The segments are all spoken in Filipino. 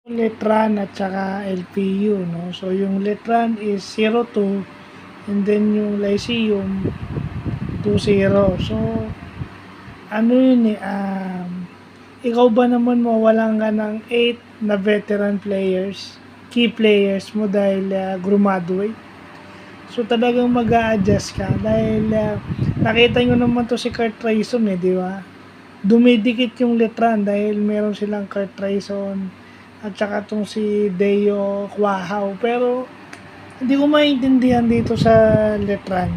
Letran at saka LPU, no? So, yung Letran is 02 and then yung Lyceum 20. So, ano yun eh, ikaw ba naman mawalan ka ng 8 na veteran players, key players mo dahil graduate? So, talagang mag-a-adjust ka dahil nakita nyo naman to si Kurt Rayson eh, di ba? Dumidikit yung Letran dahil meron silang Kurt Rayson at saka tong si Deo Quahao. Pero hindi ko maintindihan dito sa Letran.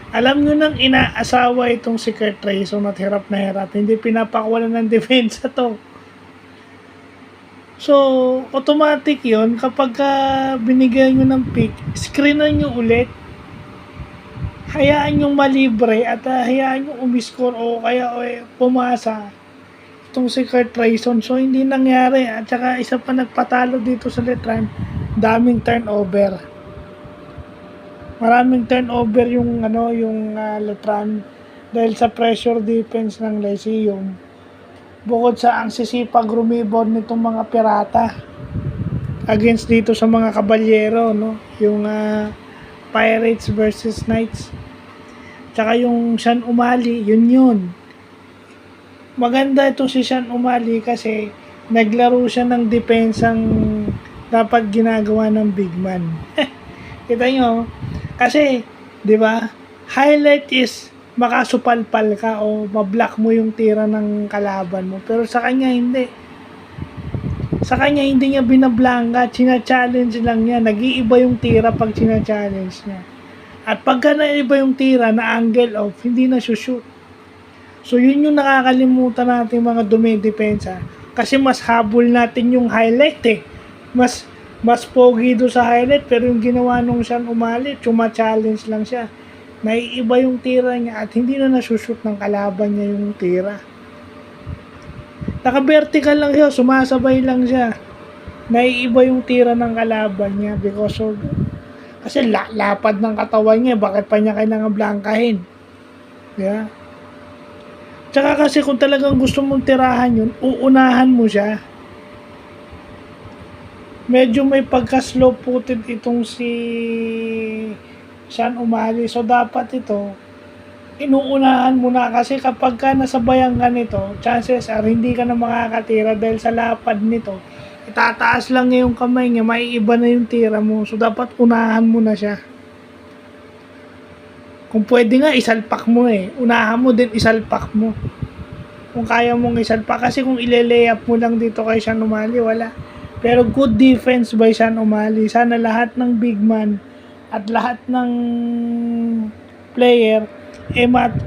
Alam nyo nang inaasawa itong si Kurt Rayson at hirap na hirap. Hindi pinapakawalan ng depensa to. So, automatic yon kapag binigyan nyo ng pick, screenan nyo ulit. Hayaan yung malibre at hayaan yung umiscore o kaya pumasa itong si Kurt Rayson. So, hindi nangyari. At saka isa pa nagpatalo dito sa Letran, daming turnover. Maraming turnover yung Letran dahil sa pressure defense ng Lyceum. Bukod sa ang sisipag rumibon nitong mga pirata against dito sa mga kabalyero, no? Yung Pirates versus Knights. Tsaka yung Sean O'Malley, yun. Maganda itong si Sean O'Malley kasi naglaro siya ng depensang dapat ginagawa ng big man. Kita nyo? Kasi, di ba, highlight is makasupalpal ka o mablock mo yung tira ng kalaban mo. Pero sa kanya, hindi. Sa kanya, hindi niya binablangga. China-challenge lang niya. Nag-iiba yung tira pag china-challenge niya. At pagka naiba yung tira na angle off, hindi na shoot. So, yun yung nakakalimutan natin mga dumidepensa. Kasi mas habol natin yung highlight eh. Mas pogi do sa highlight, pero yung ginawa nung Sean O'Malley, chuma-challenge lang siya. Naiiba yung tira niya at hindi na nasushoot ng kalaban niya yung tira. Naka-vertical lang siya, sumasabay lang siya. Naiiba yung tira ng kalaban niya because of kasi lapad ng katawan niya, bakit pa niya kailangan blangkahin? Yeah. Tsaka kasi kung talagang gusto mong tirahan yun, uunahan mo siya. Medyo may pagka-slow footed itong si Sean O'Malley. So, dapat ito, inuunahan mo na kasi kapag ka nasabayan ka nito, chances are hindi ka na makakatira dahil sa lapad nito. Itataas lang niya yung kamay niya, maiiba na yung tira mo. So, dapat unahan mo na siya. Kung pwede nga, isalpak mo eh. Unahan mo din, isalpak mo. Kung kaya mong isalpak. Kasi kung ile-layup mo lang dito kay Sean O'Malley, wala. Pero good defense by Sean O'Malley. Sana lahat ng big man at lahat ng player,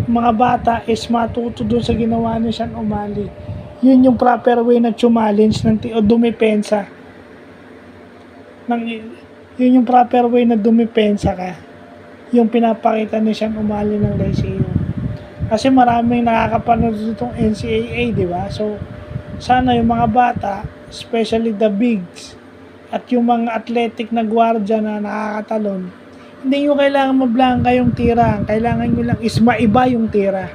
mga bata is matuto dun sa ginawa ni Sean O'Malley. Yun yung proper way na challenge o dumipensa. Yun yung proper way na dumipensa ka. Yung pinapakita ni Sean O'Malley ng Lyceum. Kasi maraming nakakapanood ditong NCAA, di ba? So, sana yung mga bata, especially the bigs, at yung mga athletic na gwardiya na nakakatalon, hindi nyo kailangan mablangka yung tira. Kailangan nyo lang is maiba yung tira.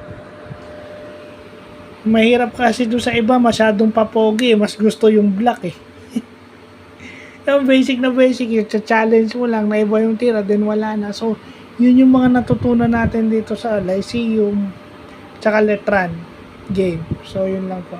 Mahirap kasi doon sa iba, masyadong papogi, mas gusto yung black eh. Yung basic na basic, yung challenge mo lang, naiba yung tira, then wala na. So, yun yung mga natutunan natin dito sa Lyceum tsaka Letran game. So, yun lang po.